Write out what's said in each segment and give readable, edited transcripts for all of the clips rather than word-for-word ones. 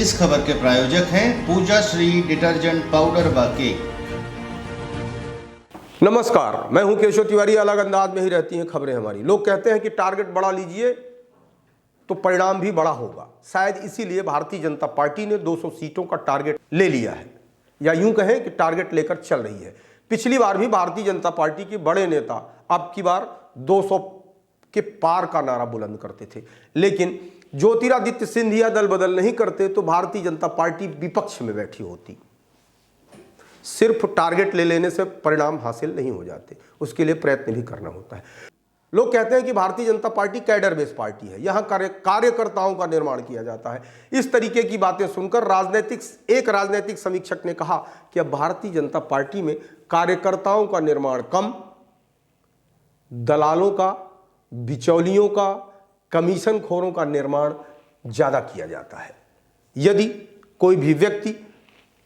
इस खबर के प्रायोजक हैं पूजा श्री डिटर्जेंट पाउडर व केक। नमस्कार, मैं हूं केशव तिवारी। अलग अंदाज में ही रहती हैं खबरें हमारी। लोग कहते हैं कि टारगेट बड़ा लीजिए तो परिणाम भी बड़ा होगा। शायद इसीलिए भारतीय जनता पार्टी ने 200 सीटों का टारगेट ले लिया है, या यूं कहें कि टारगेट लेकर चल रही है। पिछली बार भी भारतीय जनता पार्टी के बड़े नेता अब की बार 200 के पार का नारा बुलंद करते थे, लेकिन ज्योतिरादित्य सिंधिया दल बदल नहीं करते तो भारतीय जनता पार्टी विपक्ष में बैठी होती। सिर्फ टारगेट ले लेने से परिणाम हासिल नहीं हो जाते, उसके लिए प्रयत्न भी करना होता है। लोग कहते हैं कि Bharatiya Janata party cadre base party है, यहां कार्यकर्ताओं का निर्माण किया जाता है। इस तरीके की बातें सुनकर एक राजनीतिक समीक्षक ने कहा कि अब भारतीय जनता पार्टी में कार्यकर्ताओं का निर्माण कम, दलालों का, बिचौलियों का, कमीशन खोरों का निर्माण ज्यादा किया जाता है। यदि कोई भी व्यक्ति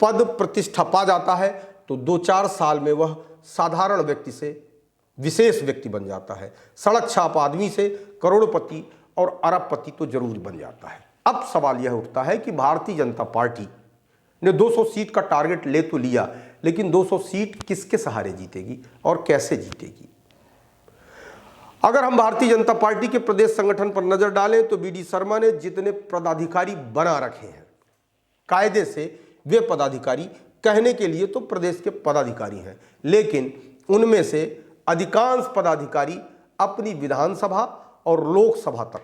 पद प्रतिष्ठा पा जाता है तो 2-4 साल में वह साधारण व्यक्ति से विशेष व्यक्ति बन जाता है। सड़क छाप आदमी से करोड़पति और अरबपति तो जरूर बन जाता है। अब सवाल यह उठता है कि भारतीय जनता पार्टी ने 200 सीट का टारगेट ले तो लिया, लेकिन 200 सीट किसके सहारे जीतेगी और कैसे जीतेगी? अगर हम भारतीय जनता पार्टी के प्रदेश संगठन पर नजर डालें तो बीडी शर्मा ने जितने पदाधिकारी बना रखे हैं, कायदे से वे पदाधिकारी कहने के लिए तो प्रदेश के पदाधिकारी हैं, लेकिन उनमें से अधिकांश पदाधिकारी अपनी विधानसभा और लोकसभा तक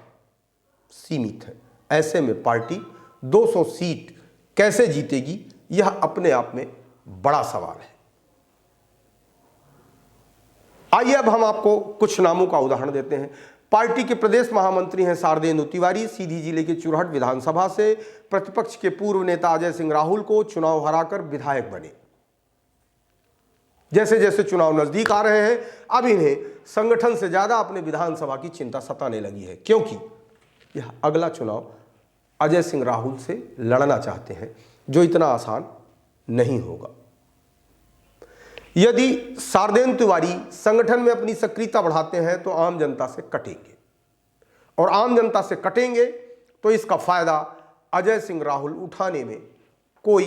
सीमित है। ऐसे में पार्टी 200 सीट कैसे जीतेगी, यह अपने आप में बड़ा सवाल है। आइए अब हम आपको कुछ नामों का उदाहरण देते हैं। पार्टी के प्रदेश महामंत्री हैं शारदेंदु तिवारी। सीधी जिले के चुरहट विधानसभा से प्रतिपक्ष के पूर्व नेता अजय सिंह राहुल को चुनाव हराकर विधायक बने। जैसे जैसे चुनाव नजदीक आ रहे हैं, अब इन्हें संगठन से ज्यादा अपने विधानसभा की चिंता सताने लगी है, क्योंकि यह अगला चुनाव अजय सिंह राहुल से लड़ना चाहते हैं, जो इतना आसान नहीं होगा। यदि शारदेंदु तिवारी संगठन में अपनी सक्रियता बढ़ाते हैं तो आम जनता से कटेंगे, और आम जनता से कटेंगे तो इसका फायदा अजय सिंह राहुल उठाने में कोई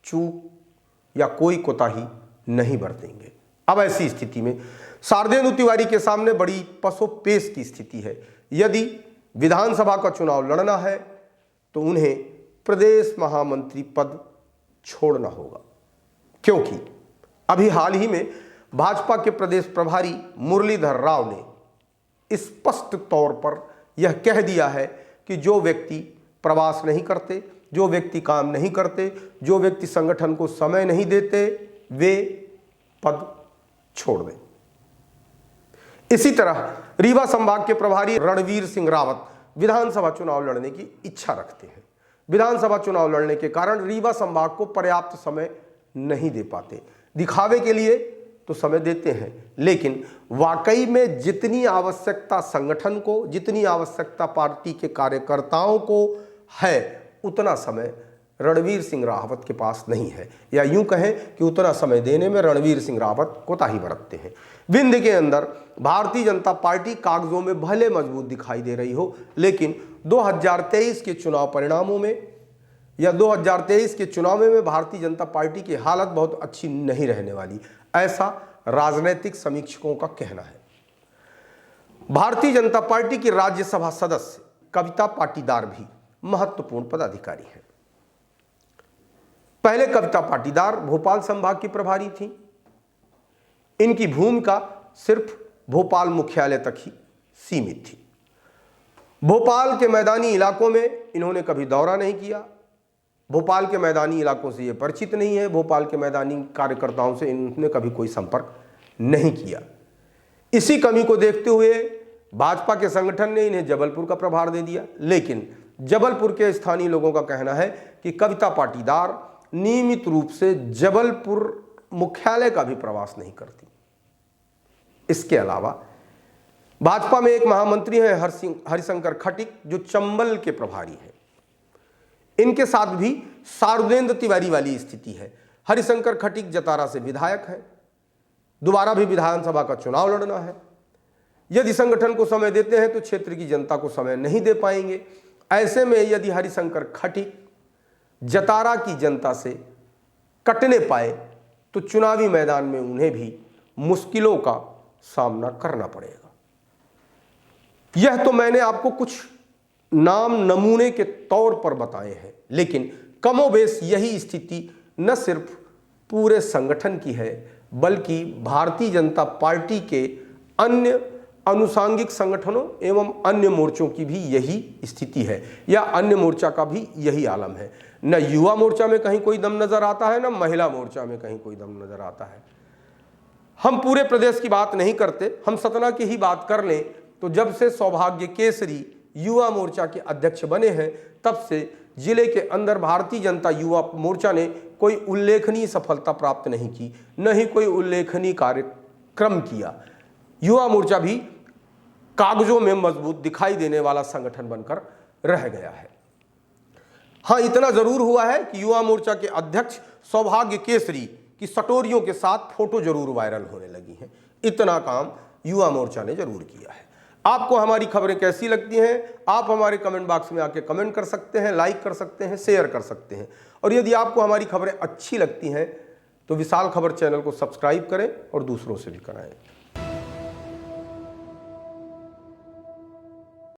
चूक या कोई कोताही नहीं बरतेंगे। अब ऐसी स्थिति में शारदेंदु तिवारी के सामने बड़ी पसोपेश की स्थिति है। यदि विधानसभा का चुनाव लड़ना है तो उन्हें प्रदेश महामंत्री पद छोड़ना होगा, क्योंकि अभी हाल ही में भाजपा के प्रदेश प्रभारी मुरलीधर राव ने स्पष्ट तौर पर यह कह दिया है कि जो व्यक्ति प्रवास नहीं करते, जो व्यक्ति काम नहीं करते, जो व्यक्ति संगठन को समय नहीं देते, वे पद छोड़ दें। इसी तरह रीवा संभाग के प्रभारी रणवीर सिंह रावत विधानसभा चुनाव लड़ने की इच्छा रखते हैं। विधानसभा चुनाव लड़ने के कारण रीवा संभाग को पर्याप्त समय नहीं दे पाते। दिखावे के लिए तो समय देते हैं, लेकिन वाकई में जितनी आवश्यकता संगठन को, जितनी आवश्यकता पार्टी के कार्यकर्ताओं को है, उतना समय रणवीर सिंह रावत के पास नहीं है, या यूं कहें कि उतना समय देने में रणवीर सिंह रावत कोताही बरतते हैं। विंध्य के अंदर भारतीय जनता पार्टी कागजों में भले मजबूत दिखाई दे रही हो, लेकिन 2023 के चुनाव परिणामों में या 2023 के चुनाव में भारतीय जनता पार्टी की हालत बहुत अच्छी नहीं रहने वाली, ऐसा राजनीतिक समीक्षकों का कहना है। भारतीय जनता पार्टी की राज्यसभा सदस्य कविता पाटीदार भी महत्वपूर्ण पदाधिकारी हैं। पहले कविता पाटीदार भोपाल संभाग की प्रभारी थी। इनकी भूमिका सिर्फ भोपाल मुख्यालय तक ही सीमित थी। भोपाल के मैदानी इलाकों में इन्होंने कभी दौरा नहीं किया। भोपाल के मैदानी इलाकों से ये परिचित नहीं है। भोपाल के मैदानी कार्यकर्ताओं से इन्होंने कभी कोई संपर्क नहीं किया। इसी कमी को देखते हुए भाजपा के संगठन ने इन्हें जबलपुर का प्रभार दे दिया, लेकिन जबलपुर के स्थानीय लोगों का कहना है कि कविता पाटीदार नियमित रूप से जबलपुर मुख्यालय का भी प्रवास नहीं करती। इसके अलावा भाजपा में एक महामंत्री हैं हरिशंकर खटीक, जो चंबल के प्रभारी हैं। इनके साथ भी शारदेंदु तिवारी वाली स्थिति है। हरिशंकर खटीक जतारा से विधायक हैं, दोबारा भी विधानसभा का चुनाव लड़ना है। यदि संगठन को समय देते हैं तो क्षेत्र की जनता को समय नहीं दे पाएंगे। ऐसे में यदि हरिशंकर खटीक जतारा की जनता से कटने पाए तो चुनावी मैदान में उन्हें भी मुश्किलों का सामना करना पड़ेगा। यह तो मैंने आपको कुछ नाम नमूने के तौर पर बताए हैं, लेकिन कमोबेश यही स्थिति न सिर्फ पूरे संगठन की है बल्कि भारतीय जनता पार्टी के अन्य अनुसांगिक संगठनों एवं अन्य मोर्चों की भी यही स्थिति है, या अन्य मोर्चा का भी यही आलम है। न युवा मोर्चा में कहीं कोई दम नजर आता है, न महिला मोर्चा में कहीं कोई दम नजर आता है। हम पूरे प्रदेश की बात नहीं करते, हम सतना की ही बात कर लें तो जब से सौभाग्य केसरी युवा मोर्चा के अध्यक्ष बने हैं तब से जिले के अंदर भारतीय जनता युवा मोर्चा ने कोई उल्लेखनीय सफलता प्राप्त नहीं की, न ही कोई उल्लेखनीय कार्यक्रम किया। युवा मोर्चा भी कागजों में मजबूत दिखाई देने वाला संगठन बनकर रह गया है। हाँ, इतना जरूर हुआ है कि युवा मोर्चा के अध्यक्ष सौभाग्य केसरी की सटोरियों के साथ फोटो जरूर वायरल होने लगी हैं। इतना काम युवा मोर्चा ने जरूर किया है। आपको हमारी खबरें कैसी लगती हैं? आप हमारे कमेंट बॉक्स में आके कमेंट कर सकते हैं, लाइक कर सकते हैं, शेयर कर सकते हैं। और यदि आपको हमारी खबरें अच्छी लगती हैं तो विशाल खबर चैनल को सब्सक्राइब करें और दूसरों से भी कराएं।